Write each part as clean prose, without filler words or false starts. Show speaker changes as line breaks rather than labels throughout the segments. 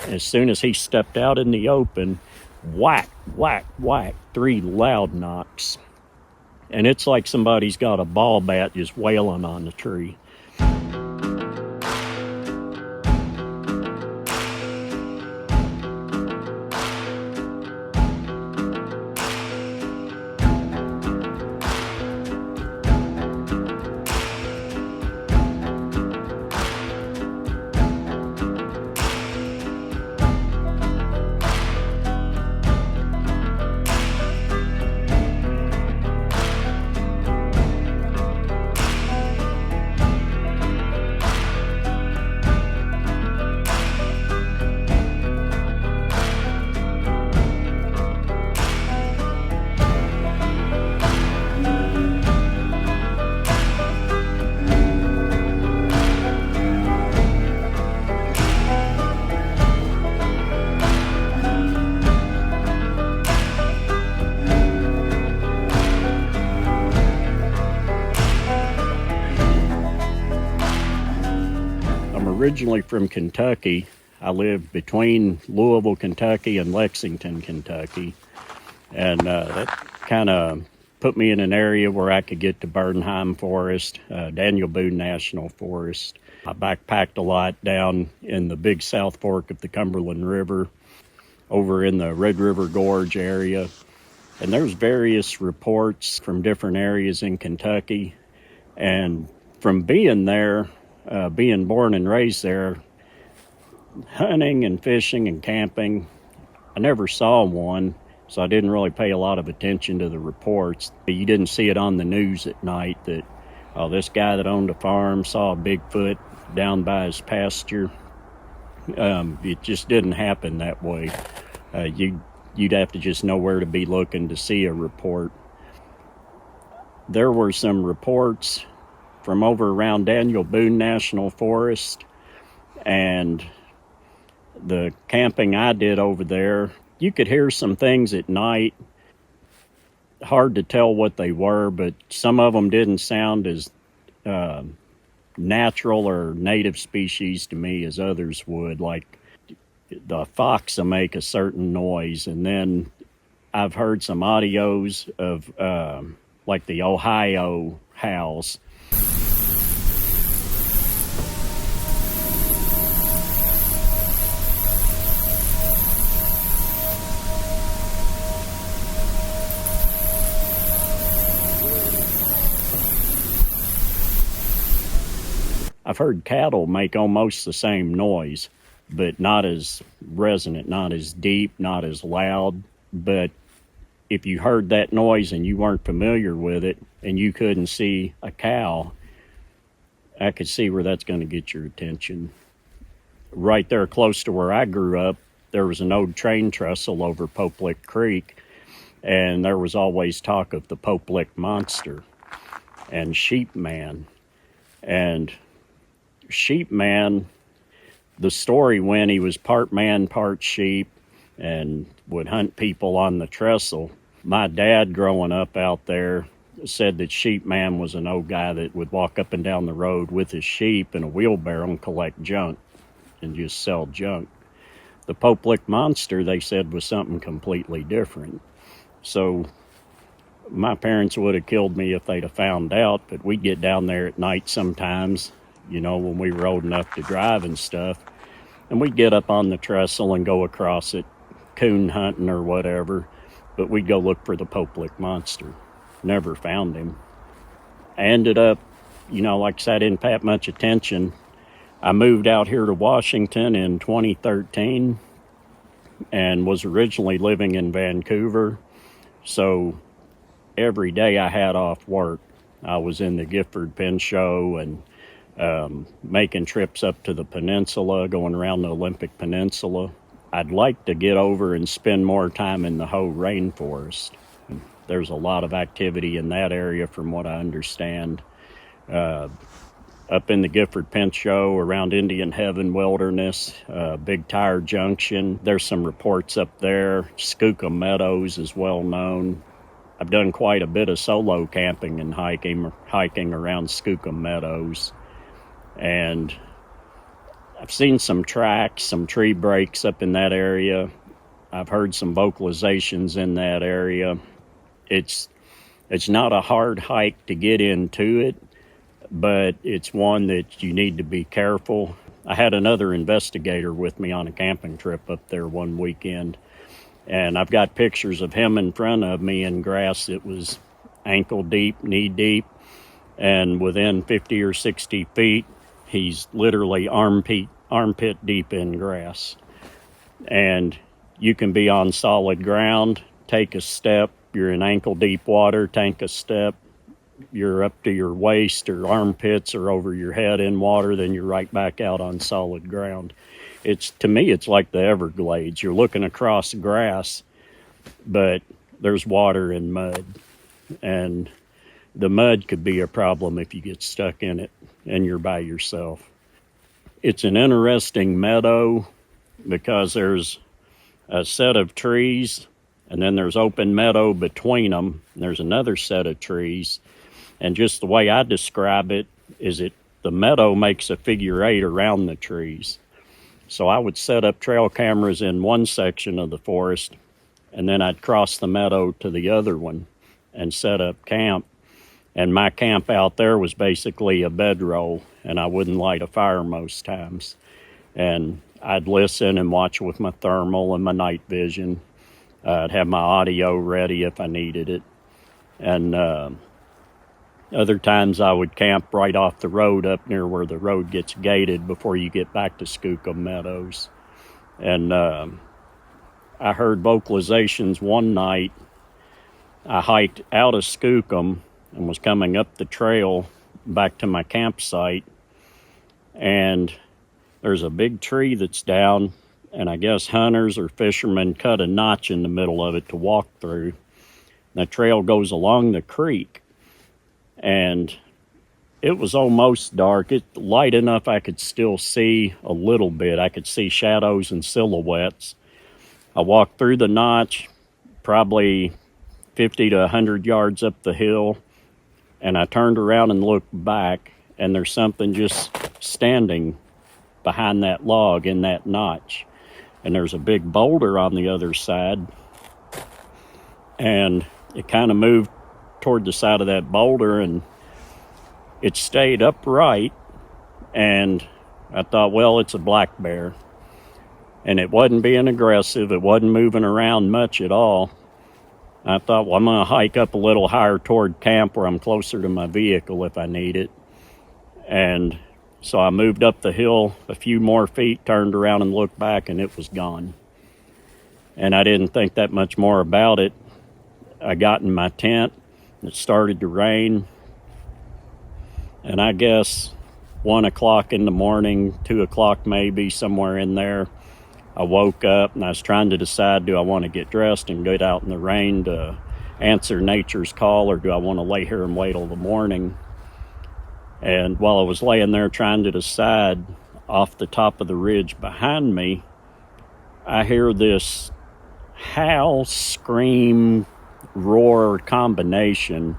As soon as he stepped out in the open, whack, whack, whack, 3 loud knocks. And it's like somebody's got a ball bat just wailing on the tree. Originally from Kentucky. I lived between Louisville, Kentucky and Lexington, Kentucky. And that kind of put me in an area where I could get to Bernheim Forest, Daniel Boone National Forest. I backpacked a lot down in the big South Fork of the Cumberland River, over in the Red River Gorge area. And there's various reports from different areas in Kentucky. And from being there, being born and raised there, hunting and fishing and camping, I never saw one, so I didn't really pay a lot of attention to the reports. You didn't see it on the news at night that, oh, this guy that owned a farm saw a Bigfoot down by his pasture. It just didn't happen that way. You'd have to just know where to be looking to see a report. There were some reports from over around Daniel Boone National Forest and the camping I did over there. You could hear some things at night. Hard to tell what they were, but some of them didn't sound as natural or native species to me as others would. Like the fox will make a certain noise, and then I've heard some audios of like the Ohio howls. I've heard cattle make almost the same noise, but not as resonant, not as deep, not as loud. But if you heard that noise and you weren't familiar with it and you couldn't see a cow, I could see where that's going to get your attention. Right there close to where I grew up, there was an old train trestle over Pope Lick Creek, and there was always talk of the Pope Lick monster and Sheep Man. And Sheep Man, the story went he was part man, part sheep, and would hunt people on the trestle. My dad, growing up out there, said that Sheep Man was an old guy that would walk up and down the road with his sheep in a wheelbarrow and collect junk and just sell junk. The Pope Lick monster, they said, was something completely different. So my parents would have killed me if they'd have found out, but we'd get down there at night sometimes, you know, when we were old enough to drive and stuff, and we'd get up on the trestle and go across it, coon hunting or whatever, but we'd go look for the Pope Lick monster. Never found him. I ended up, you know, like I said, I didn't pay much attention. I moved out here to Washington in 2013 and was originally living in Vancouver, so every day I had off work. I was in the Gifford Pen Show and making trips up to the peninsula, going around the Olympic Peninsula. I'd like to get over and spend more time in the Hoh rainforest. There's a lot of activity in that area from what I understand. Up in the Gifford Pen Show, around Indian Heaven Wilderness, Big Tire Junction, there's some reports up there. Skookum Meadows is well known. I've done quite a bit of solo camping and hiking around Skookum Meadows. And I've seen some tracks, some tree breaks up in that area. I've heard some vocalizations in that area. It's not a hard hike to get into it, but it's one that you need to be careful. I had another investigator with me on a camping trip up there one weekend, and I've got pictures of him in front of me in grass that was ankle deep, knee deep, and within 50 or 60 feet, he's literally armpit deep in grass. And you can be on solid ground, take a step, you're in ankle deep water, take a step, you're up to your waist or armpits or over your head in water, then you're right back out on solid ground. To me, it's like the Everglades. You're looking across grass, but there's water and mud. And the mud could be a problem if you get stuck in it and you're by yourself. It's an interesting meadow because there's a set of trees and then there's open meadow between them. There's another set of trees. And just the way I describe it is the meadow makes a figure 8 around the trees. So I would set up trail cameras in one section of the forest, and then I'd cross the meadow to the other one and set up camp. And my camp out there was basically a bedroll, and I wouldn't light a fire most times. And I'd listen and watch with my thermal and my night vision. I'd have my audio ready if I needed it. And other times I would camp right off the road up near where the road gets gated before you get back to Skookum Meadows. And I heard vocalizations one night. I hiked out of Skookum and was coming up the trail back to my campsite. And there's a big tree that's down, and I guess hunters or fishermen cut a notch in the middle of it to walk through. The trail goes along the creek. And it was almost dark. It light enough I could still see a little bit. I could see shadows and silhouettes. I walked through the notch, probably 50 to 100 yards up the hill, and I turned around and looked back, and there's something just standing behind that log in that notch. And there's a big boulder on the other side, and it kind of moved toward the side of that boulder, and it stayed upright. And I thought, well, it's a black bear. And it wasn't being aggressive. It wasn't moving around much at all. I thought, well, I'm going to hike up a little higher toward camp where I'm closer to my vehicle if I need it. And so I moved up the hill a few more feet, turned around and looked back, and it was gone. And I didn't think that much more about it. I got in my tent. It started to rain, and I guess 1 o'clock in the morning, 2 o'clock maybe, somewhere in there, I woke up and I was trying to decide, do I want to get dressed and get out in the rain to answer nature's call, or do I want to lay here and wait till the morning? And while I was laying there trying to decide, off the top of the ridge behind me, I hear this howl, scream, roar combination.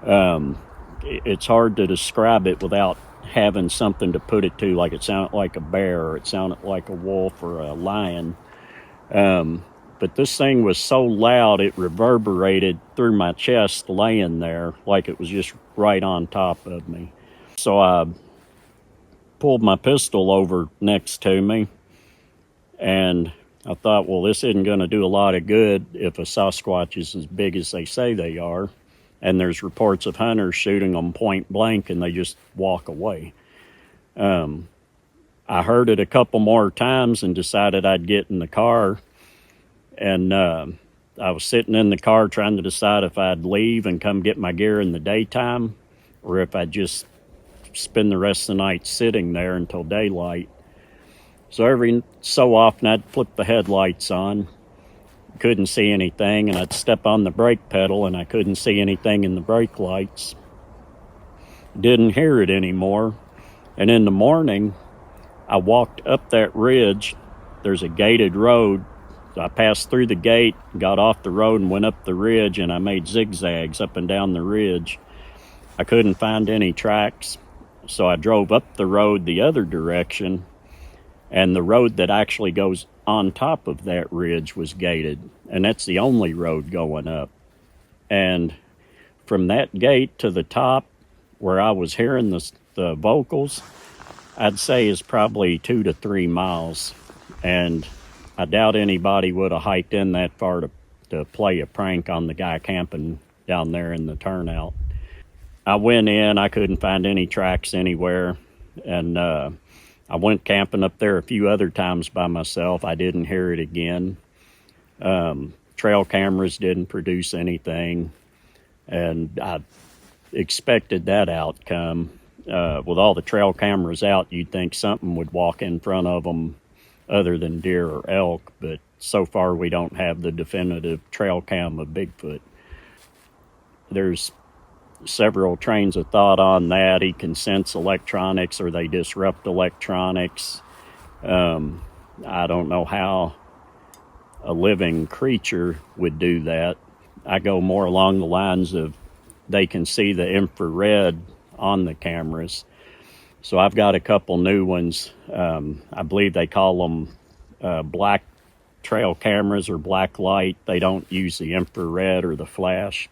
It's hard to describe it without having something to put it to, like it sounded like a bear, or it sounded like a wolf or a lion. But this thing was so loud it reverberated through my chest laying there like it was just right on top of me. So I pulled my pistol over next to me, and I thought, well, this isn't going to do a lot of good if a Sasquatch is as big as they say they are. And there's reports of hunters shooting them point blank and they just walk away. I heard it a couple more times and decided I'd get in the car. And I was sitting in the car trying to decide if I'd leave and come get my gear in the daytime, or if I'd just spend the rest of the night sitting there until daylight. So every so often I'd flip the headlights on, couldn't see anything, and I'd step on the brake pedal and I couldn't see anything in the brake lights. Didn't hear it anymore. And in the morning, I walked up that ridge. There's a gated road. So I passed through the gate, got off the road and went up the ridge, and I made zigzags up and down the ridge. I couldn't find any tracks, so I drove up the road the other direction. And the road that actually goes on top of that ridge was gated, and that's the only road going up. And from that gate to the top, where I was hearing the vocals, I'd say is probably 2 to 3 miles. And I doubt anybody would have hiked in that far to play a prank on the guy camping down there in the turnout. I went in, I couldn't find any tracks anywhere, and I went camping up there a few other times by myself. I didn't hear it again. Trail cameras didn't produce anything, and I expected that outcome. With all the trail cameras out, you'd think something would walk in front of them other than deer or elk, but so far we don't have the definitive trail cam of Bigfoot. There's several trains of thought on that. He can sense electronics, or they disrupt electronics. I don't know how a living creature would do that. I go more along the lines of they can see the infrared on the cameras. So I've got a couple new ones. I believe they call them black trail cameras or black light. They don't use the infrared or the flash.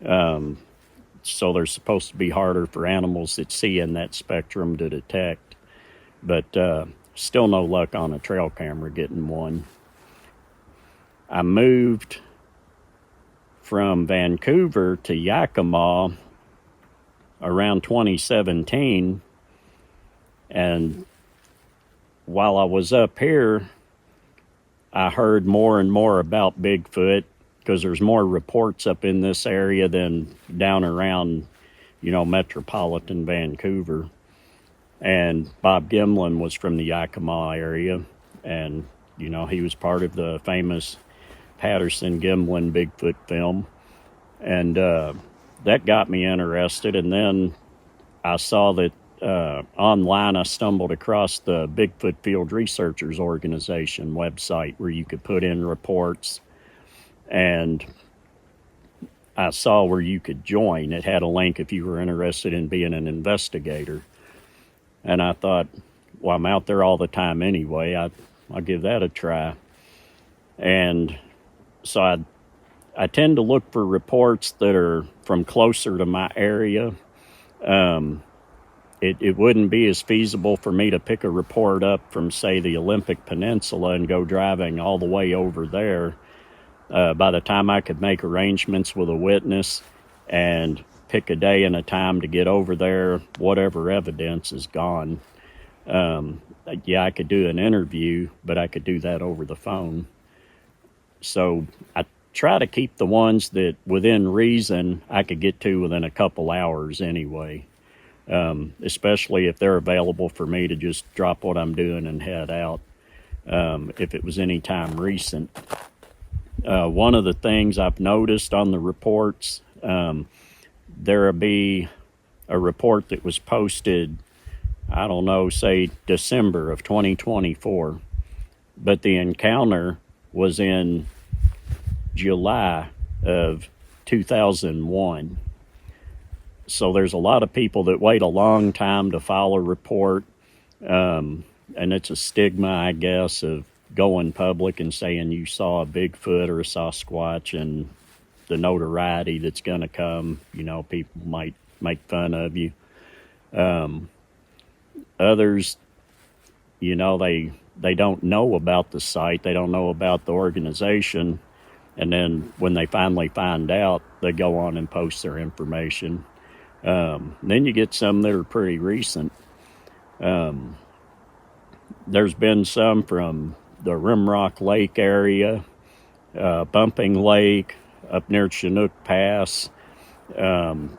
So they're supposed to be harder for animals that see in that spectrum to detect. But still no luck on a trail camera getting one. I moved from Vancouver to Yakima around 2017, and while I was up here, I heard more and more about Bigfoot, because there's more reports up in this area than down around, metropolitan Vancouver. And Bob Gimlin was from the Yakima area, and, he was part of the famous Patterson-Gimlin Bigfoot film. And that got me interested. And then I saw that online I stumbled across the Bigfoot Field Researchers Organization website where you could put in reports. And I saw where you could join. It had a link if you were interested in being an investigator. And I thought, well, I'm out there all the time anyway. I'll give that a try. And so I tend to look for reports that are from closer to my area. It wouldn't be as feasible for me to pick a report up from, say, the Olympic Peninsula and go driving all the way over there. By the time I could make arrangements with a witness and pick a day and a time to get over there, whatever evidence is gone. Yeah, I could do an interview, but I could do that over the phone. So I try to keep the ones that within reason I could get to within a couple hours anyway, especially if they're available for me to just drop what I'm doing and head out, if it was any time recent. One of the things I've noticed on the reports, there'll be a report that was posted, I don't know, say December of 2024, but the encounter was in July of 2001. So there's a lot of people that wait a long time to file a report, and it's a stigma, I guess, of going public and saying you saw a Bigfoot or a Sasquatch, and the notoriety that's going to come, people might make fun of you. Others, they don't know about the site, they don't know about the organization, and then when they finally find out, they go on and post their information. Then you get some that are pretty recent. There's been some from the Rimrock Lake area, Bumping Lake, up near Chinook Pass,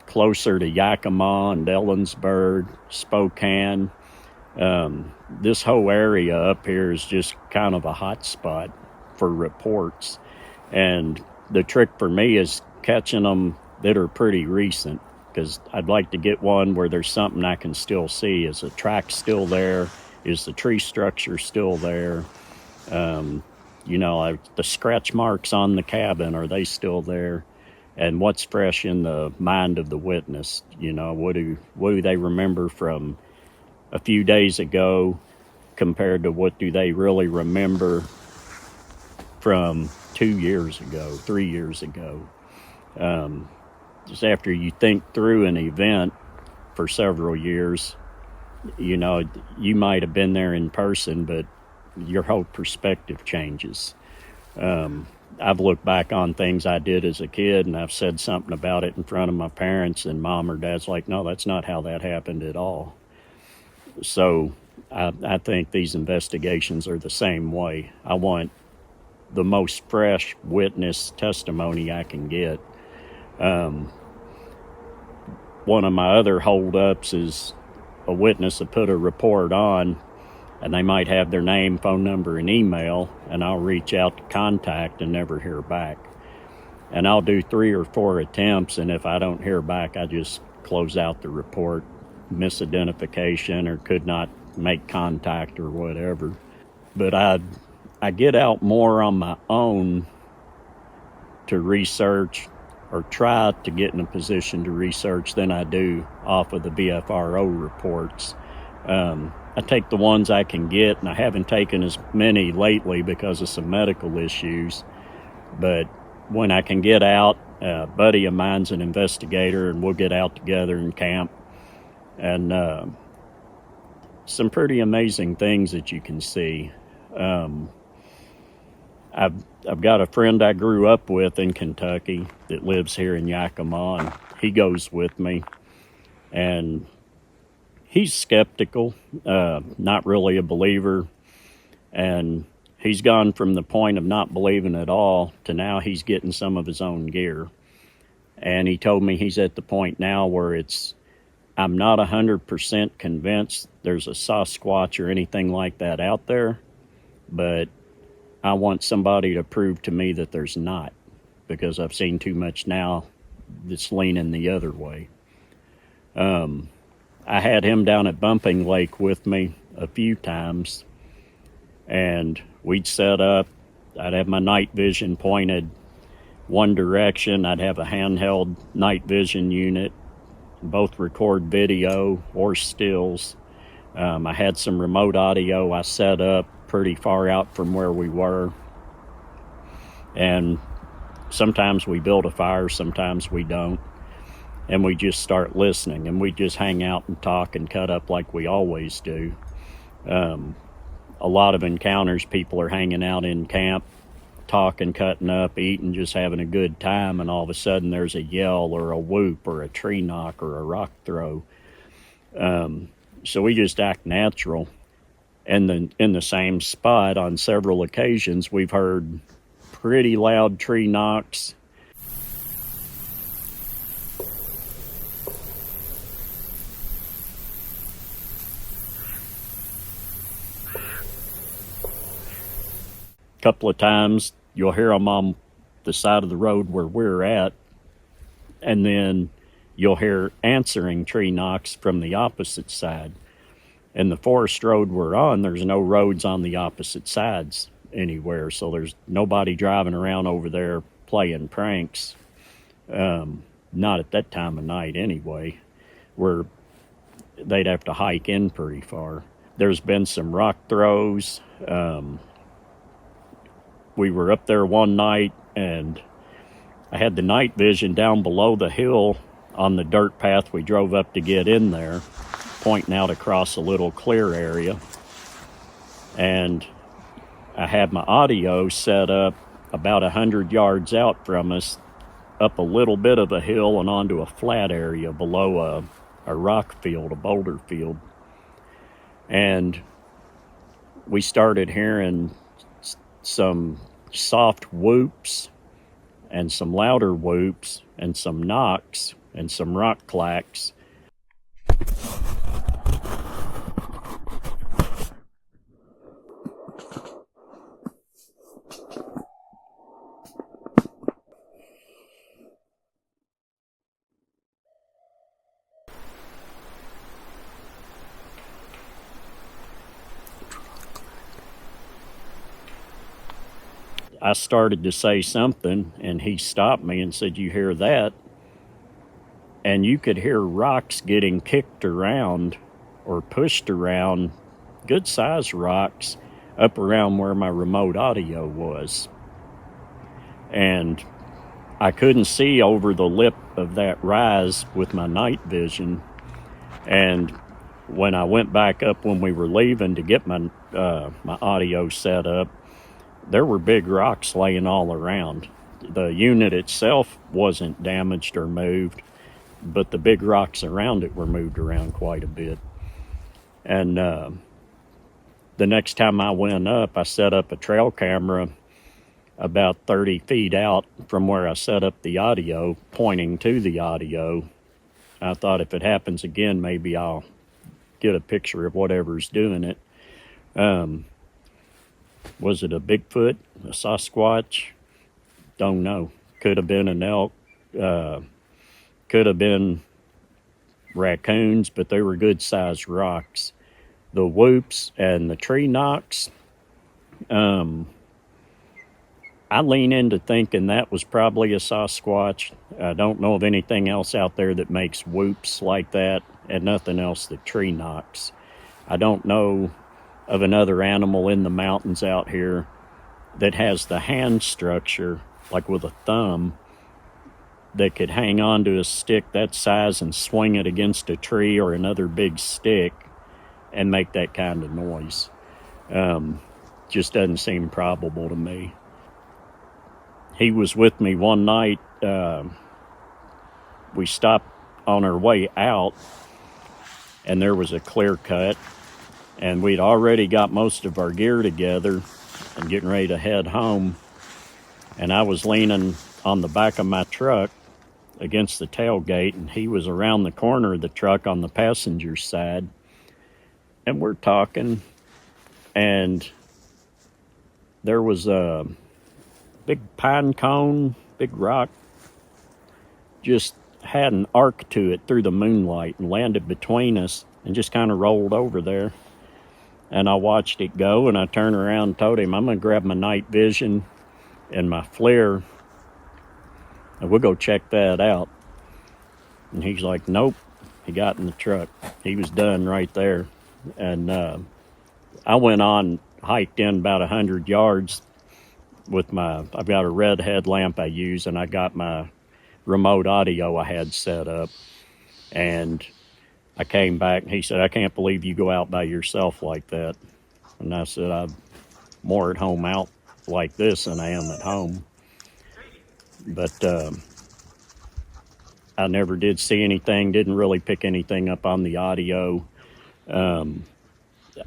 closer to Yakima and Ellensburg, Spokane. This whole area up here is just kind of a hot spot for reports. And the trick for me is catching them that are pretty recent, because I'd like to get one where there's something I can still see. Is the track still there? Is the tree structure still there? The scratch marks on the cabin, are they still there? And what's fresh in the mind of the witness? What do they remember from a few days ago? compared to what do they really remember from 2 years ago, 3 years ago. Just after you think through an event for several years, you know, you might have been there in person, but your whole perspective changes. I've looked back on things I did as a kid, and I've said something about it in front of my parents, and mom or dad's like, no, that's not how that happened at all. So I think these investigations are the same way. I want the most fresh witness testimony I can get. One of my other holdups is a witness to put a report on, and they might have their name, phone number, and email, and I'll reach out to contact and never hear back. And I'll do 3 or 4 attempts, and if I don't hear back, I just close out the report, misidentification, or could not make contact or whatever. But I get out more on my own to research, or try to get in a position to research, than I do off of the BFRO reports. I take the ones I can get, and I haven't taken as many lately because of some medical issues. But when I can get out, a buddy of mine's an investigator, and we'll get out together and camp. And some pretty amazing things that you can see. I've got a friend I grew up with in Kentucky that lives here in Yakima, and he goes with me. And he's skeptical, not really a believer, and he's gone from the point of not believing at all to now he's getting some of his own gear. And he told me he's at the point now where I'm not 100% convinced there's a Sasquatch or anything like that out there, but I want somebody to prove to me that there's not, because I've seen too much now that's leaning the other way. I had him down at Bumping Lake with me a few times, and we'd set up. I'd have my night vision pointed one direction. I'd have a handheld night vision unit, both record video or stills. I had some remote audio I set up pretty far out from where we were. And sometimes we build a fire, sometimes we don't. And we just start listening, and we just hang out and talk and cut up like we always do. A lot of encounters, people are hanging out in camp, talking, cutting up, eating, just having a good time, and all of a sudden there's a yell or a whoop or a tree knock or a rock throw. So we just act natural. And then in the same spot on several occasions, we've heard pretty loud tree knocks. A couple of times you'll hear them on the side of the road where we're at, and then you'll hear answering tree knocks from the opposite side. And the forest road we're on, there's no roads on the opposite sides anywhere, so there's nobody driving around over there playing pranks. Not at that time of night anyway, where they'd have to hike in pretty far. There's been some rock throws. We were up there one night, and I had the night vision down below the hill on the dirt path we drove up to get in there, pointing out across a little clear area. And I had my audio set up about 100 yards out from us, up a little bit of a hill and onto a flat area below a rock field, a boulder field. And we started hearing some soft whoops and some louder whoops and some knocks and some rock clacks. I started to say something, and he stopped me and said, "You hear that?" And you could hear rocks getting kicked around or pushed around good sized rocks up around where my remote audio was. And I couldn't see over the lip of that rise with my night vision. And when I went back up when we were leaving to get my audio set up, there were big rocks laying all around. The unit itself wasn't damaged or moved, but the big rocks around it were moved around quite a bit. And the next time I went up, I set up a trail camera about 30 feet out from where I set up the audio, pointing to the audio. I thought if it happens again, maybe I'll get a picture of whatever's doing it. Was it a Bigfoot, a Sasquatch? Don't know. Could have been an elk. Could have been raccoons, but they were good sized rocks. The whoops and the tree knocks, I lean into thinking that was probably a Sasquatch. I don't know of anything else out there that makes whoops like that, and nothing else that tree knocks. I don't know of another animal in the mountains out here that has the hand structure, like with a thumb, that could hang on to a stick that size and swing it against a tree or another big stick and make that kind of noise. Just doesn't seem probable to me. He was with me one night. We stopped on our way out, and there was a clear cut, and we'd already got most of our gear together and getting ready to head home. And I was leaning on the back of my truck against the tailgate, and he was around the corner of the truck on the passenger side. And we're talking, and there was a big pine cone, big rock, just had an arc to it through the moonlight and landed between us and just kind of rolled over there. And I watched it go, and I turned around and told him, I'm going to grab my night vision and my FLIR, and we'll go check that out. And he's like, nope. He got in the truck. He was done right there. And I went on, hiked in about 100 yards with I've got a red headlamp I use, and I got my remote audio I had set up. And I came back, and he said, I can't believe you go out by yourself like that. And I said, I'm more at home out like this than I am at home. But I never did see anything, didn't really pick anything up on the audio.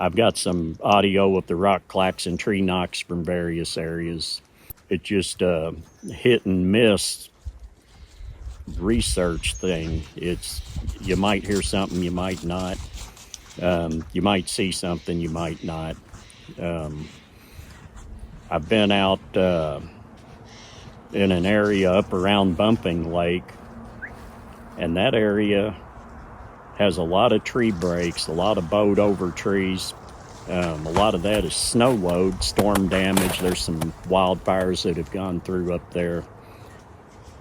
I've got some audio of the rock clacks and tree knocks from various areas. It just hit and miss research thing. You might hear something, you might not. You might see something, you might not. I've been out in an area up around Bumping Lake, and that area has a lot of tree breaks, a lot of bowed over trees. A lot of that is snow load, storm damage. There's some wildfires that have gone through up there.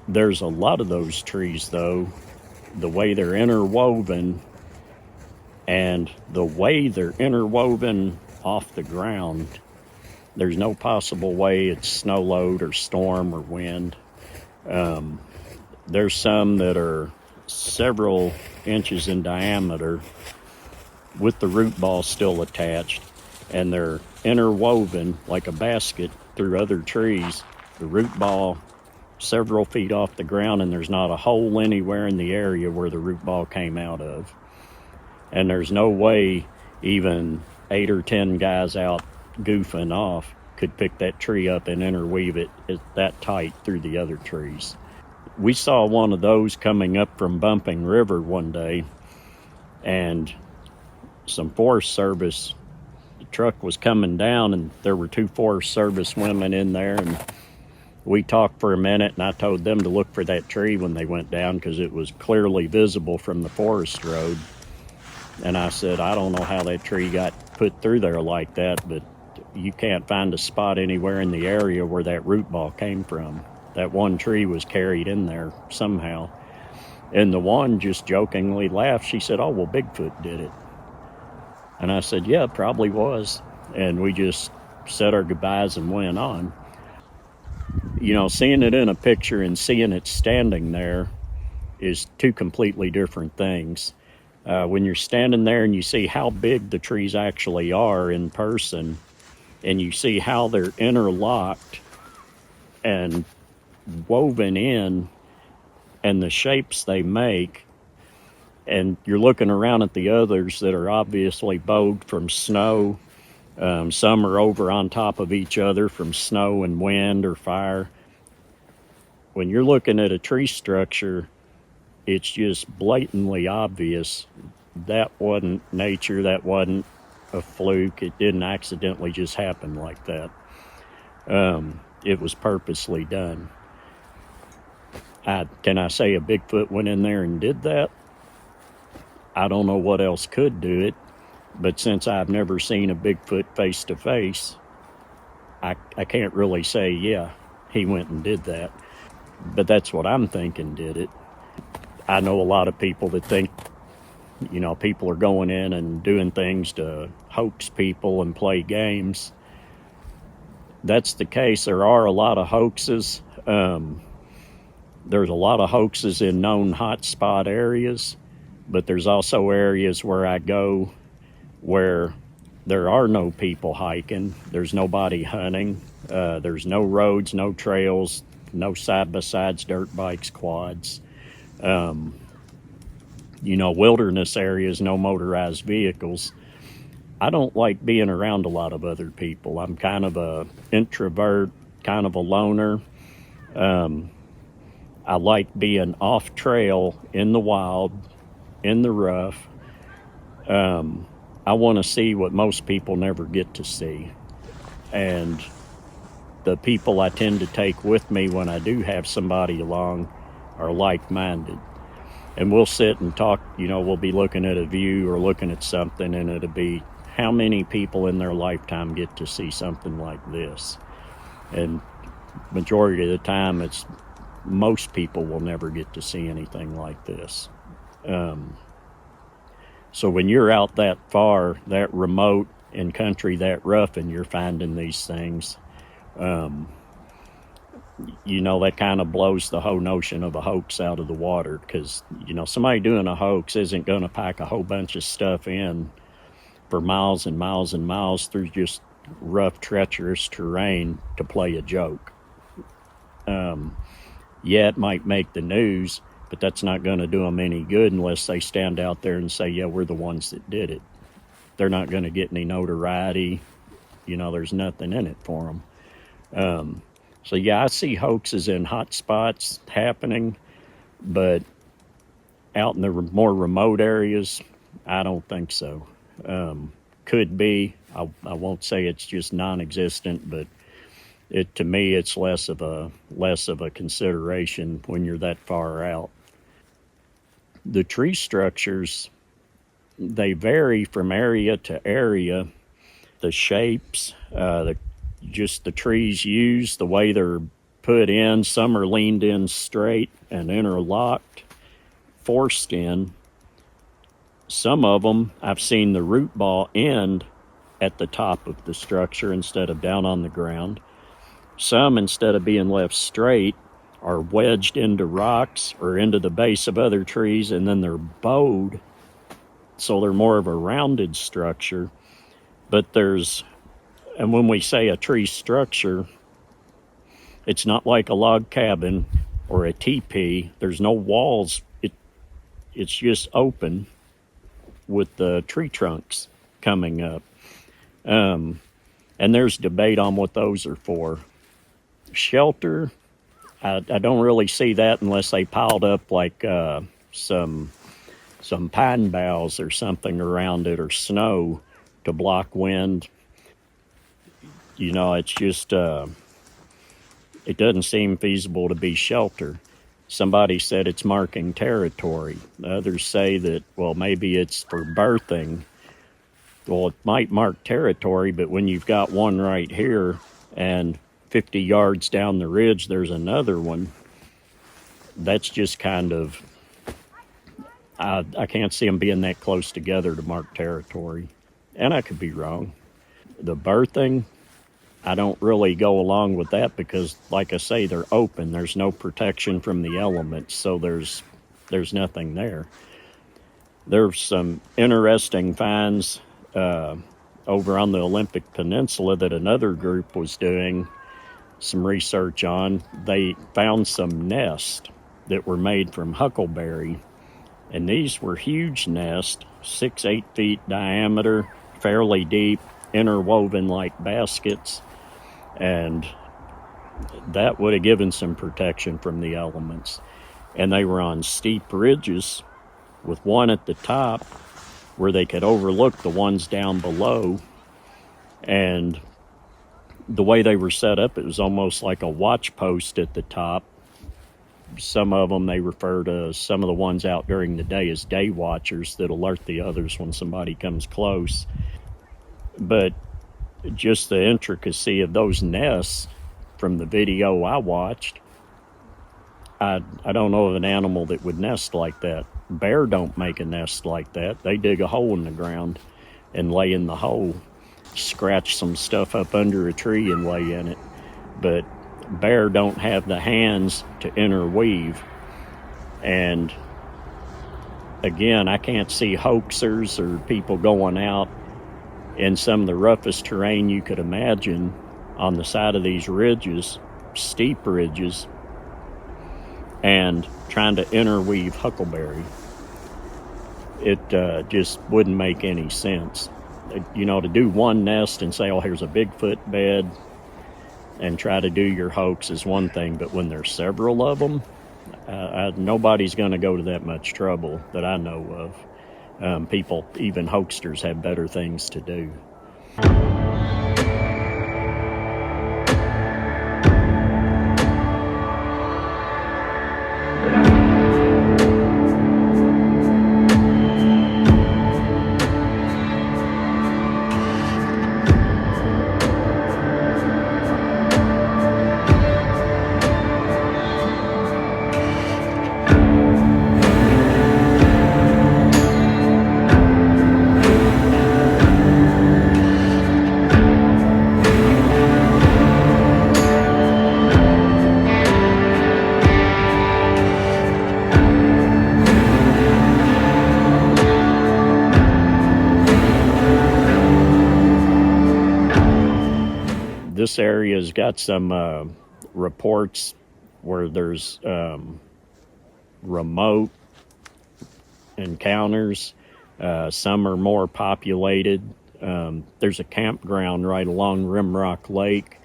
There's a lot of those trees, though, the way they're interwoven, and the way they're interwoven off the ground, there's no possible way it's snow load or storm or wind. There's some that are several inches in diameter with the root ball still attached, and they're interwoven like a basket through other trees. The root ball several feet off the ground, and there's not a hole anywhere in the area where the root ball came out of. And there's no way even 8 or 10 guys out goofing off could pick that tree up and interweave it that tight through the other trees. We saw one of those coming up from Bumping River one day, and some Forest Service truck was coming down, and there were 2 Forest Service women in there, and we talked for a minute, and I told them to look for that tree when they went down because it was clearly visible from the forest road. And I said, I don't know how that tree got put through there like that, but you can't find a spot anywhere in the area where that root ball came from. That one tree was carried in there somehow. And the one just jokingly laughed. She said, oh, well, Bigfoot did it. And I said, yeah, it probably was. And we just said our goodbyes and went on. You know, seeing it in a picture and seeing it standing there is two completely different things. When you're standing there and you see how big the trees actually are in person, and you see how they're interlocked and woven in, and the shapes they make, and you're looking around at the others that are obviously bowed from snow. Some are over on top of each other from snow and wind or fire. When you're looking at a tree structure, it's just blatantly obvious that wasn't nature, that wasn't a fluke. It didn't accidentally just happen like that. It was purposely done. Can I say a Bigfoot went in there and did that? I don't know what else could do it, but since I've never seen a Bigfoot face to face, I can't really say, yeah, he went and did that. But that's what I'm thinking did it. I know a lot of people that think, you know, people are going in and doing things to hoax people and play games. That's the case. There are a lot of hoaxes. There's a lot of hoaxes in known hotspot areas, but there's also areas where I go where there are no people hiking. There's nobody hunting. There's no roads, no trails, no side-by-sides, dirt bikes, quads. You know, wilderness areas, no motorized vehicles. I don't like being around a lot of other people. I'm kind of a introvert, kind of a loner. I like being off trail, in the wild, in the rough. I want to see what most people never get to see. And the people I tend to take with me when I do have somebody along are like-minded. And we'll sit and talk, you know, we'll be looking at a view or looking at something, and it'll be how many people in their lifetime get to see something like this. And majority of the time, it's most people will never get to see anything like this. So when you're out that far, that remote, in country that rough, and you're finding these things, you know, that kind of blows the whole notion of a hoax out of the water, because, you know, somebody doing a hoax isn't going to pack a whole bunch of stuff in for miles and miles and miles through just rough, treacherous terrain to play a joke. Yeah, it might make the news, but that's not going to do them any good unless they stand out there and say, yeah, we're the ones that did it. They're not going to get any notoriety. You know, there's nothing in it for them. So yeah, I see hoaxes in hot spots happening, but out in the more remote areas, I don't think so. Could be. I won't say it's just non-existent, but to me, it's less of a consideration when you're that far out. The tree structures, they vary from area to area. The shapes, just the trees used, the way they're put in. Some are leaned in straight and interlocked, forced in. Some of them, I've seen the root ball end at the top of the structure instead of down on the ground. Some, instead of being left straight, are wedged into rocks or into the base of other trees, and then they're bowed, so they're more of a rounded structure. But and when we say a tree structure, it's not like a log cabin or a teepee. There's no walls. It's just open with the tree trunks coming up. And there's debate on what those are for. Shelter, I don't really see that unless they piled up like some pine boughs or something around it, or snow to block wind. You know, it's just, it doesn't seem feasible to be shelter. Somebody said it's marking territory. Others say that, well, maybe it's for birthing. Well, it might mark territory, but when you've got one right here and 50 yards down the ridge there's another one, that's just kind of, I can't see them being that close together to mark territory. and I could be wrong. The birthing, I don't really go along with that because, like I say, they're open. There's no protection from the elements, so there's nothing there. There's some interesting finds over on the Olympic Peninsula that another group was doing some research on. They found some nests that were made from huckleberry, and these were huge nests, 6-8 feet diameter, fairly deep, interwoven like baskets, and that would have given some protection from the elements. And they were on steep ridges with one at the top where they could overlook the ones down below. And the way they were set up, it was almost like a watch post at the top. Some of them, they refer to some of the ones out during the day as day watchers that alert the others when somebody comes close. But just the intricacy of those nests from the video I watched, I don't know of an animal that would nest like that. Bear don't make a nest like that. They dig a hole in the ground and lay in the hole, scratch some stuff up under a tree and lay in it. But bear don't have the hands to interweave. And again, I can't see hoaxers or people going out in some of the roughest terrain you could imagine on the side of these ridges, steep ridges, and trying to interweave huckleberry. It just wouldn't make any sense. You know, to do one nest and say, oh, here's a Bigfoot bed, and try to do your hoax is one thing, but when there's several of them, nobody's going to go to that much trouble that I know of. People, even hoaxsters, have better things to do. This area's got some reports where there's remote encounters. Some are more populated. There's a campground right along Rimrock Lake,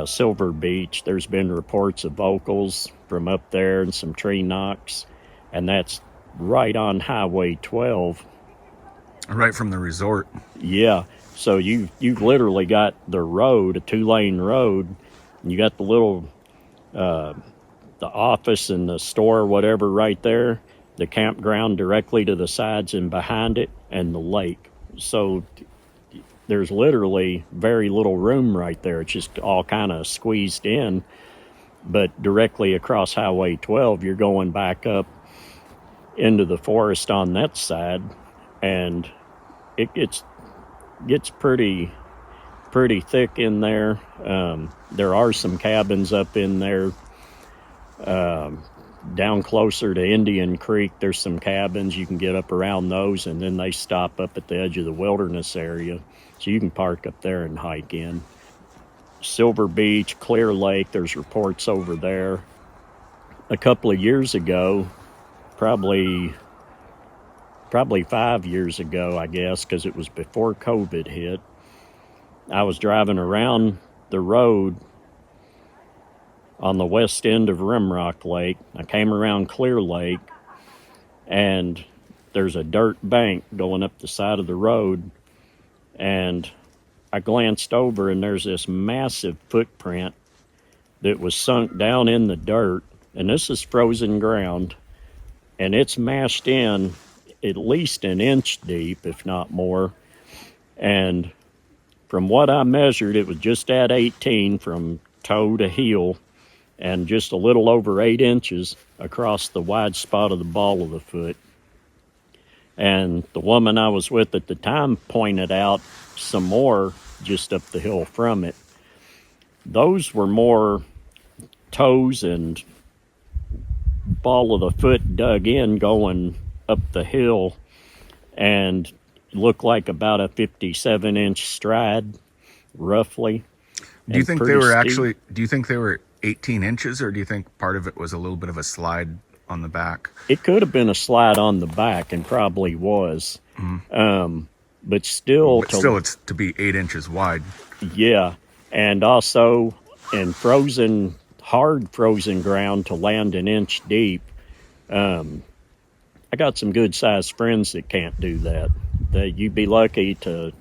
Silver Beach. There's been reports of vocals from up there and some tree knocks, and that's right on Highway 12.
Right from the resort.
Yeah. So you've literally got the road, a 2-lane road, and you got the little, the office and the store, whatever, right there, the campground directly to the sides and behind it, and the lake. So there's literally very little room right there. It's just all kind of squeezed in. But directly across Highway 12, you're going back up into the forest on that side, and it gets pretty thick in there. There are some cabins up in there. Down closer to Indian Creek, there's some cabins. You can get up around those, and then they stop up at the edge of the wilderness area. So you can park up there and hike in. Silver Beach, Clear Lake, there's reports over there. A couple of years ago, probably 5 years ago, I guess, because it was before COVID hit, I was driving around the road on the west end of Rimrock Lake. I came around Clear Lake, and there's a dirt bank going up the side of the road, and I glanced over, and there's this massive footprint that was sunk down in the dirt, and this is frozen ground, and it's mashed in at least an inch deep, if not more. And from what I measured, it was just at 18 from toe to heel, and just a little over 8 inches across the wide spot of the ball of the foot. And the woman I was with at the time pointed out some more just up the hill from it. Those were more toes and ball of the foot dug in going up the hill, and looked like about a 57-inch stride, roughly.
Do you think they were steep. Do you think they were 18 inches, or do you think part of it was a little bit of a slide on the back?
It could have been a slide on the back, and probably was. But still,
it's to be 8 inches wide.
Yeah, and also in hard frozen ground to land an inch deep. I got some good-sized friends that can't do that. You'd be lucky to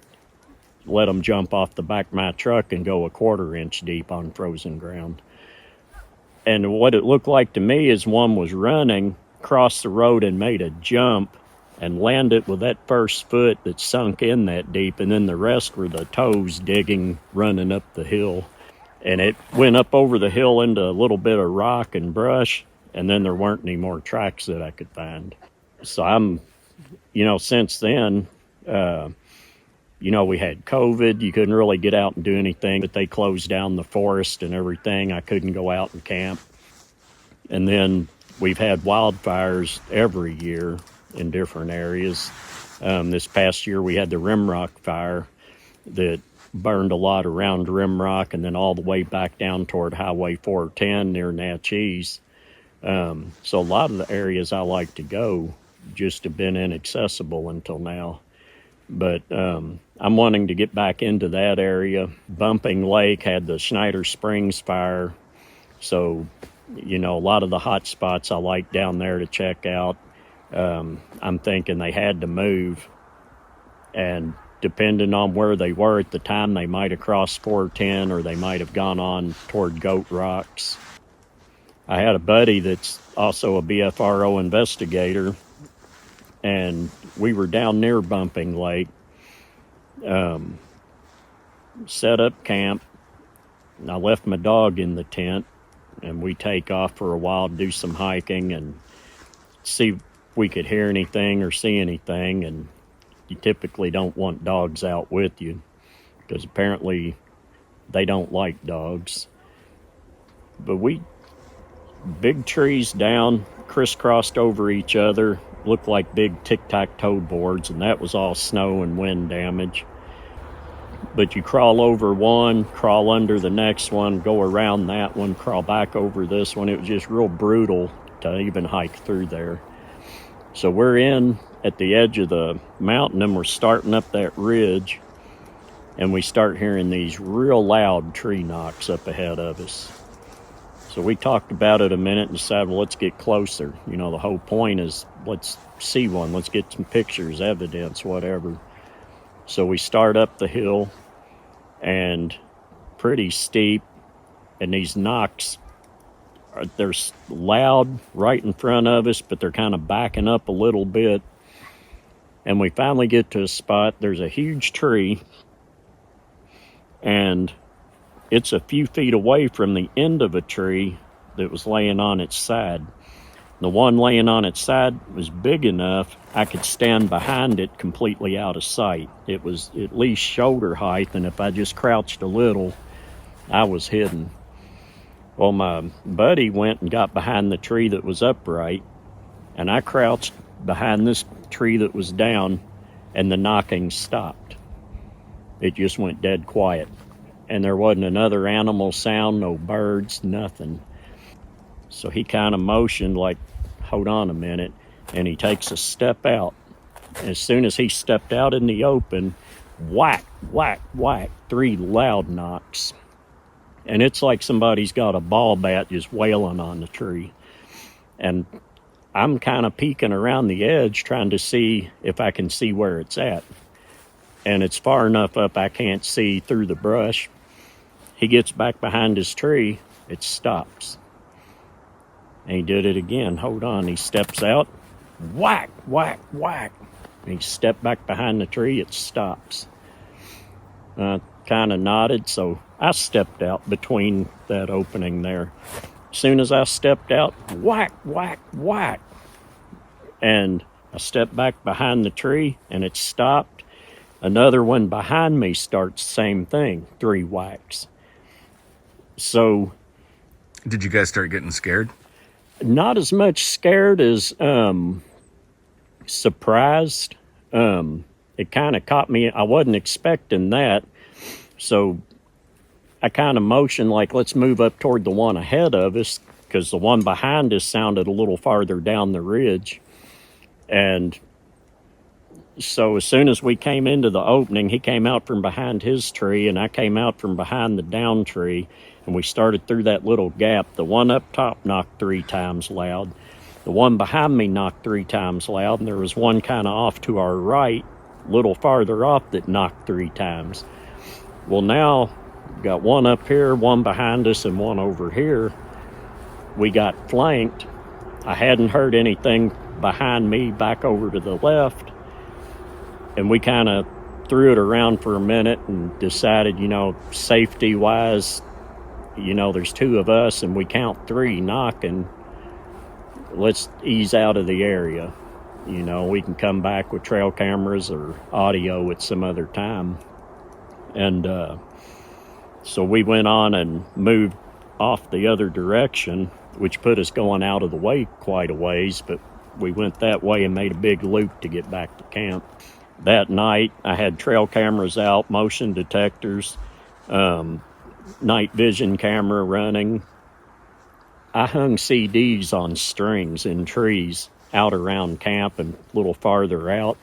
let them jump off the back of my truck and go a 1/4 inch deep on frozen ground. And what it looked like to me is one was running, crossed the road and made a jump and landed with that first foot that sunk in that deep, and then the rest were the toes digging, running up the hill. And it went up over the hill into a little bit of rock and brush, and then there weren't any more tracks that I could find. So since then, we had COVID. You couldn't really get out and do anything, but they closed down the forest and everything. I couldn't go out and camp. And then we've had wildfires every year in different areas. This past year we had the Rimrock fire that burned a lot around Rimrock and then all the way back down toward Highway 410 near Natchez. So a lot of the areas I like to go just have been inaccessible until now. But I'm wanting to get back into that area. Bumping Lake had the Schneider Springs fire. So, a lot of the hot spots I like down there to check out. I'm thinking they had to move. And depending on where they were at the time, they might have crossed 410 or they might have gone on toward Goat Rocks. I had a buddy that's also a BFRO investigator, and we were down near Bumping Lake, set up camp, and I left my dog in the tent, and we take off for a while, do some hiking, and see if we could hear anything or see anything. And you typically don't want dogs out with you, because apparently they don't like dogs. But big trees down, crisscrossed over each other, looked like big tic-tac-toe boards, and that was all snow and wind damage. But you crawl over one, crawl under the next one, go around that one, crawl back over this one. It was just real brutal to even hike through there. So we're in at the edge of the mountain, and we're starting up that ridge, and we start hearing these real loud tree knocks up ahead of us. So we talked about it a minute and decided, well, let's get closer. The whole point is let's see one, let's get some pictures, evidence, whatever. So we start up the hill, and pretty steep, and these knocks, they're loud right in front of us, but they're kind of backing up a little bit. And we finally get to a spot, there's a huge tree, and it's a few feet away from the end of a tree that was laying on its side. The one laying on its side was big enough I could stand behind it completely out of sight. It was at least shoulder height, and if I just crouched a little, I was hidden. Well, my buddy went and got behind the tree that was upright, and I crouched behind this tree that was down, and the knocking stopped. It just went dead quiet. And there wasn't another animal sound, no birds, nothing. So he kind of motioned like, hold on a minute, and he takes a step out. As soon as he stepped out in the open, whack, whack, whack, 3 loud knocks. And it's like somebody's got a ball bat just wailing on the tree. And I'm kind of peeking around the edge trying to see if I can see where it's at. And it's far enough up I can't see through the brush. He gets back behind his tree, it stops. And he did it again. Hold on, he steps out, whack, whack, whack. And he stepped back behind the tree, it stops. Kind of nodded, so I stepped out between that opening there. As soon as I stepped out, whack, whack, whack. And I step back behind the tree, and it stopped. Another one behind me starts, same thing, 3 whacks. So...
Did you guys start getting scared?
Not as much scared as surprised. It kind of caught me. I wasn't expecting that. So I kind of motioned like, let's move up toward the one ahead of us, because the one behind us sounded a little farther down the ridge. And so as soon as we came into the opening, he came out from behind his tree, and I came out from behind the down tree, and we started through that little gap. The one up top knocked 3 times loud. The one behind me knocked 3 times loud, and there was one kind of off to our right, a little farther off, that knocked 3 times. Well, now, got one up here, one behind us, and one over here. We got flanked. I hadn't heard anything behind me back over to the left, and we kind of threw it around for a minute and decided, safety-wise, there's 2 of us and we count 3 knocking. Let's ease out of the area. We can come back with trail cameras or audio at some other time. And so we went on and moved off the other direction, which put us going out of the way quite a ways, but we went that way and made a big loop to get back to camp. That night, I had trail cameras out, motion detectors, night vision camera running. I hung CDs on strings in trees out around camp and a little farther out.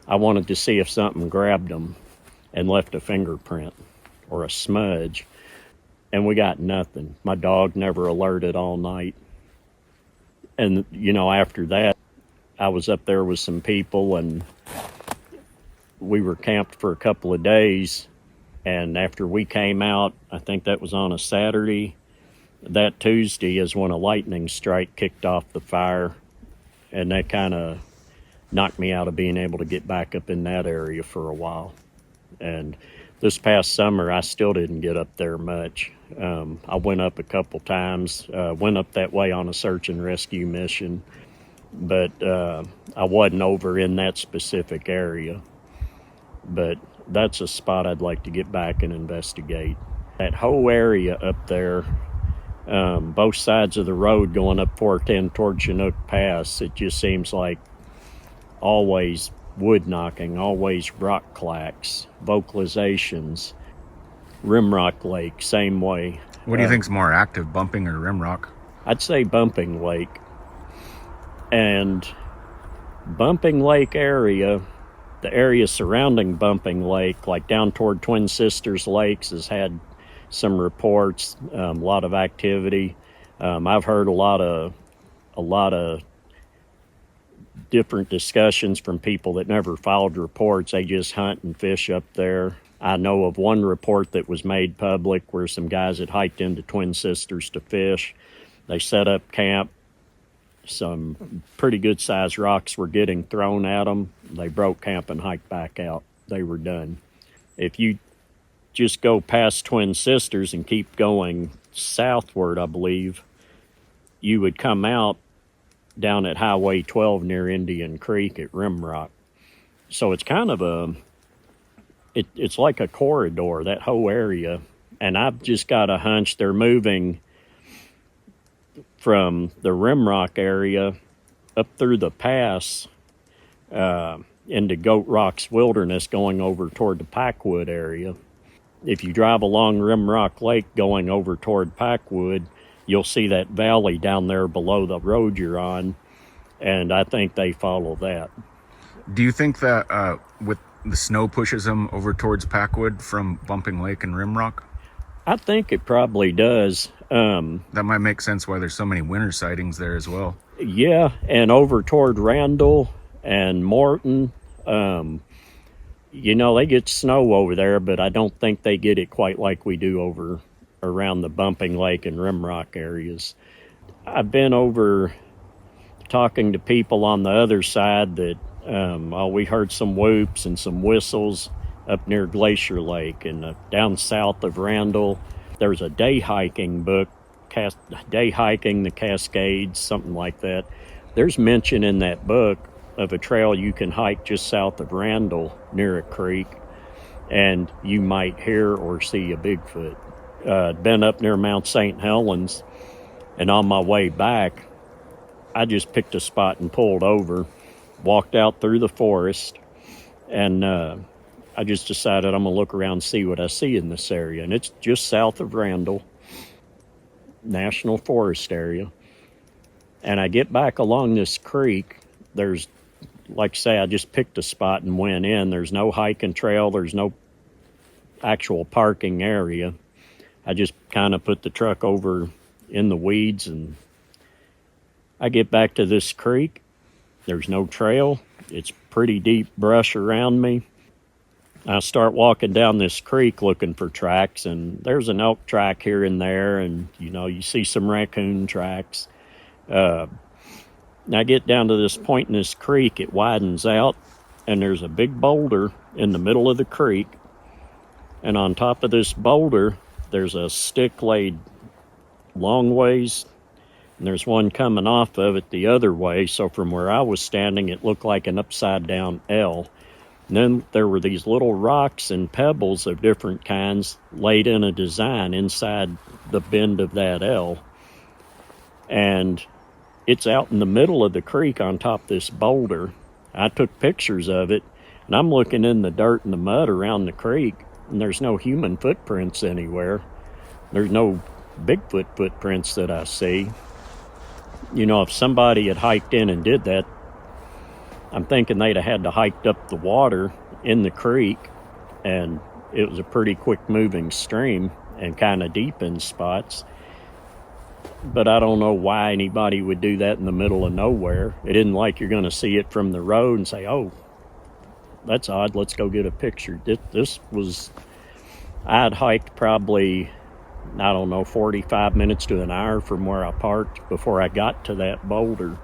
I wanted to see if something grabbed them and left a fingerprint or a smudge, and we got nothing. My dog never alerted all night. And, after that, I was up there with some people, and we were camped for a couple of days. And after we came out, I think that was on a Saturday, that Tuesday is when a lightning strike kicked off the fire, and that kind of knocked me out of being able to get back up in that area for a while. And this past summer, I still didn't get up there much. I went up a couple times, went up that way on a search and rescue mission, but I wasn't over in that specific area. But that's a spot I'd like to get back and investigate. That whole area up there, both sides of the road going up 410 toward Chinook Pass, it just seems like always wood knocking, always rock clacks, vocalizations. Rimrock Lake, same way.
What do you think's more active, bumping or Rimrock?
I'd say Bumping Lake. And Bumping Lake area, the area surrounding Bumping Lake, like down toward Twin Sisters Lakes, has had some reports, a lot of activity. I've heard a lot of different discussions from people that never filed reports. They just hunt and fish up there. I know of one report that was made public where some guys had hiked into Twin Sisters to fish. They set up camp. Some pretty good sized rocks were getting thrown at them. They broke camp and hiked back out. They were done. If you just go past Twin Sisters and keep going southward, I believe, you would come out down at Highway 12 near Indian Creek at Rimrock. So it's kind of it's like a corridor, that whole area. And I've just got a hunch they're moving from the Rimrock area up through the pass into Goat Rock's Wilderness, going over toward the Packwood area. If you drive along Rimrock Lake going over toward Packwood, you'll see that valley down there below the road you're on, and I think they follow that.
Do you think that with the snow pushes them over towards Packwood from Bumping Lake and Rimrock?
I think it probably does.
That might make sense why there's so many winter sightings there as well.
Yeah, and over toward Randall and Morton, they get snow over there, but I don't think they get it quite like we do over around the Bumping Lake and Rimrock areas. I've been over talking to people on the other side that we heard some whoops and some whistles up near Glacier Lake, and down south of Randall. There's a day hiking book, Day Hiking the Cascades, something like that. There's mention in that book of a trail you can hike just south of Randall near a creek, and you might hear or see a Bigfoot. Been up near Mount St. Helens, and on my way back, I just picked a spot and pulled over, walked out through the forest, and I just decided I'm going to look around and see what I see in this area. And it's just south of Randall National Forest area. And I get back along this creek. There's, like I say, I just picked a spot and went in. There's no hiking trail. There's no actual parking area. I just kind of put the truck over in the weeds, and I get back to this creek. There's no trail. It's pretty deep brush around me. I start walking down this creek looking for tracks, and there's an elk track here and there, and you see some raccoon tracks. I get down to this point in this creek, it widens out, and there's a big boulder in the middle of the creek, and on top of this boulder there's a stick laid long ways, and there's one coming off of it the other way, so from where I was standing it looked like an upside down L. And then there were these little rocks and pebbles of different kinds laid in a design inside the bend of that L. And it's out in the middle of the creek on top of this boulder. I took pictures of it, and I'm looking in the dirt and the mud around the creek, and there's no human footprints anywhere. There's no Bigfoot footprints that I see. If somebody had hiked in and did that, I'm thinking they'd have had to hike up the water in the creek, and it was a pretty quick moving stream and kind of deep in spots. But I don't know why anybody would do that in the middle of nowhere. It isn't like you're going to see it from the road and say, oh, that's odd, let's go get a picture. This was, I had hiked probably, 45 minutes to an hour from where I parked before I got to that boulder.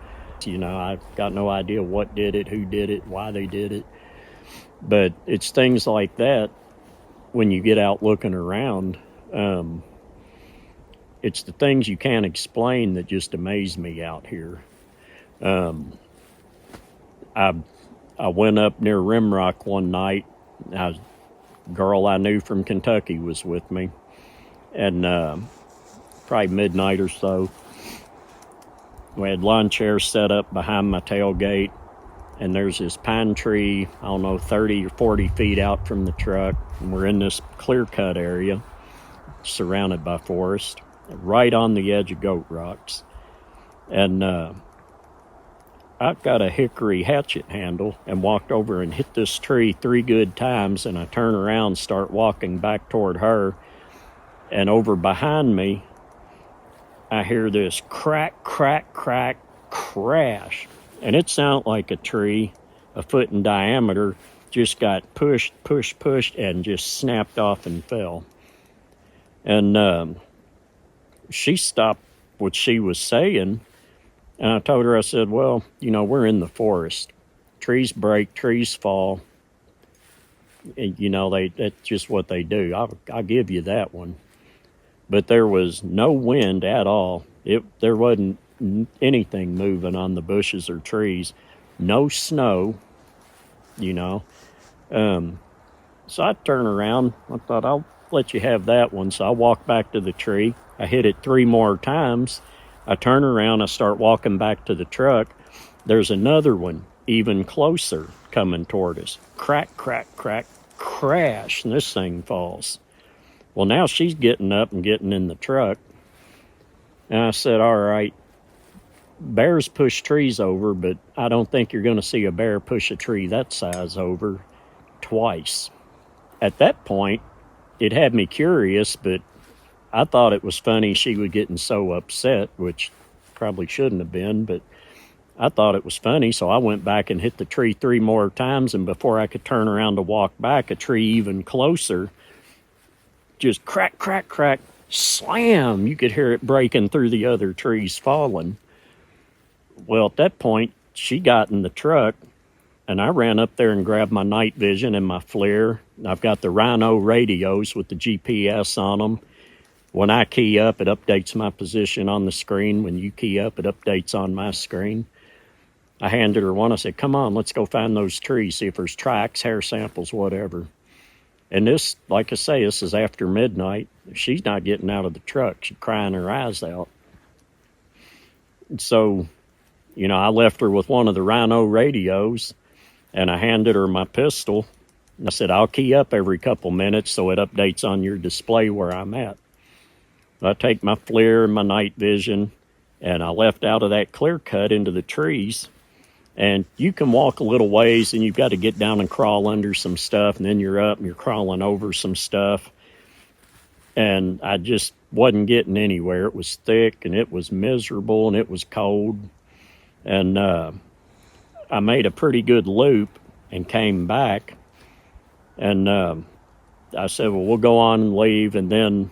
I've got no idea what did it, who did it, why they did it. But it's things like that when you get out looking around. It's the things you can't explain that just amaze me out here. I went up near Rimrock one night. A girl I knew from Kentucky was with me. And probably midnight or so, we had lawn chairs set up behind my tailgate, and there's this pine tree, 30 or 40 feet out from the truck, and we're in this clear-cut area surrounded by forest, right on the edge of Goat Rocks. And I've got a hickory hatchet handle and walked over and hit this tree 3 good times, and I turn around, start walking back toward her, and over behind me, I hear this crack, crack, crack, crash. And it sounded like a tree, a foot in diameter, just got pushed, and just snapped off and fell. And she stopped what she was saying, and I told her, I said, well, we're in the forest. Trees break, trees fall. That's just what they do. I'll give you that one. But there was no wind at all. There wasn't anything moving on the bushes or trees. No snow, So I turned around. I thought, I'll let you have that one. So I walked back to the tree. I hit it 3 more times. I turn around. I start walking back to the truck. There's another one even closer coming toward us. Crack, crack, crack, crash. And this thing falls. Well, now she's getting up and getting in the truck. And I said, all right, bears push trees over, but I don't think you're going to see a bear push a tree that size over twice. At that point, it had me curious, but I thought it was funny she was getting so upset, which probably shouldn't have been, but I thought it was funny, so I went back and hit the tree 3 more times, and before I could turn around to walk back, a tree even closer just crack, crack, crack, slam. You could hear it breaking through the other trees falling. Well, at that point, she got in the truck, and I ran up there and grabbed my night vision and my FLIR. I've got the Rhino radios with the GPS on them. When I key up, it updates my position on the screen. When you key up, it updates on my screen. I handed her one. I said, come on, let's go find those trees, see if there's tracks, hair samples, whatever. And this, like I say, this is after midnight. She's not getting out of the truck. She's crying her eyes out. So, you know, I left her with one of the Rhino radios, and I handed her my pistol. And I said, I'll key up every couple minutes so it updates on your display where I'm at. I take my FLIR and my night vision, and I left out of that clear cut into the trees. And you can walk a little ways, and you've got to get down and crawl under some stuff, and then you're up and you're crawling over some stuff. And I just wasn't getting anywhere. It was thick, and it was miserable, and it was cold. And I made a pretty good loop and came back. And I said, well, we'll go on and leave, and then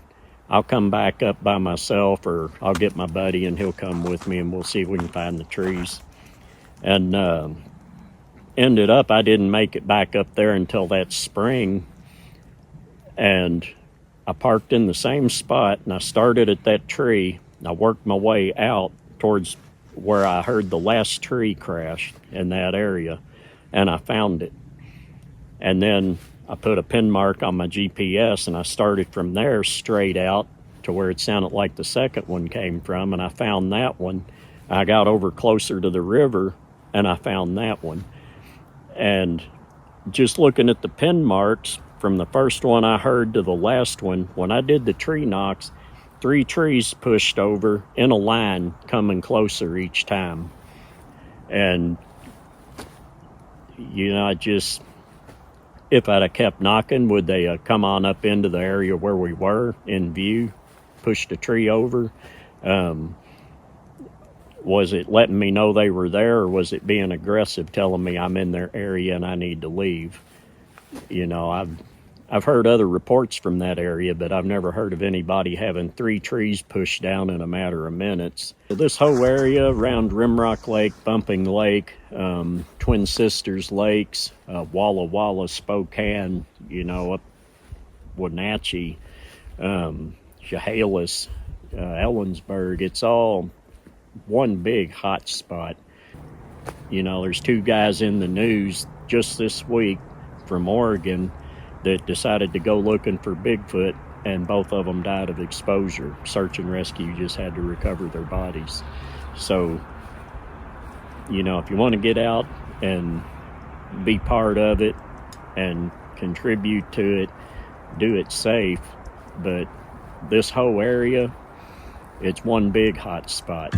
I'll come back up by myself, or I'll get my buddy, and he'll come with me, and we'll see if we can find the trees. And ended up, I didn't make it back up there until that spring. And I parked in the same spot, and I started at that tree. And I worked my way out towards where I heard the last tree crash in that area, and I found it. And then I put a pin mark on my GPS, and I started from there straight out to where it sounded like the second one came from, and I found that one. I got over closer to the river, and I found that one. And just looking at the pin marks from the first one I heard to the last one, when I did the tree knocks, 3 trees pushed over in a line coming closer each time. And, you know, if I'd have kept knocking, would they have come on up into the area where we were in view, pushed a tree over? Was it letting me know they were there, or was it being aggressive, telling me I'm in their area and I need to leave? You know, I've heard other reports from that area, but I've never heard of anybody having 3 trees pushed down in a matter of minutes. This whole area around Rimrock Lake, Bumping Lake, Twin Sisters Lakes, Walla Walla, Spokane, you know, up Wenatchee, Chehalis, Ellensburg, it's all one big hot spot. You know, there's 2 guys in the news just this week from Oregon that decided to go looking for Bigfoot, and both of them died of exposure. Search and rescue just had to recover their bodies. So, you know, if you want to get out and be part of it and contribute to it, do it safe. But this whole area, it's one big hot spot.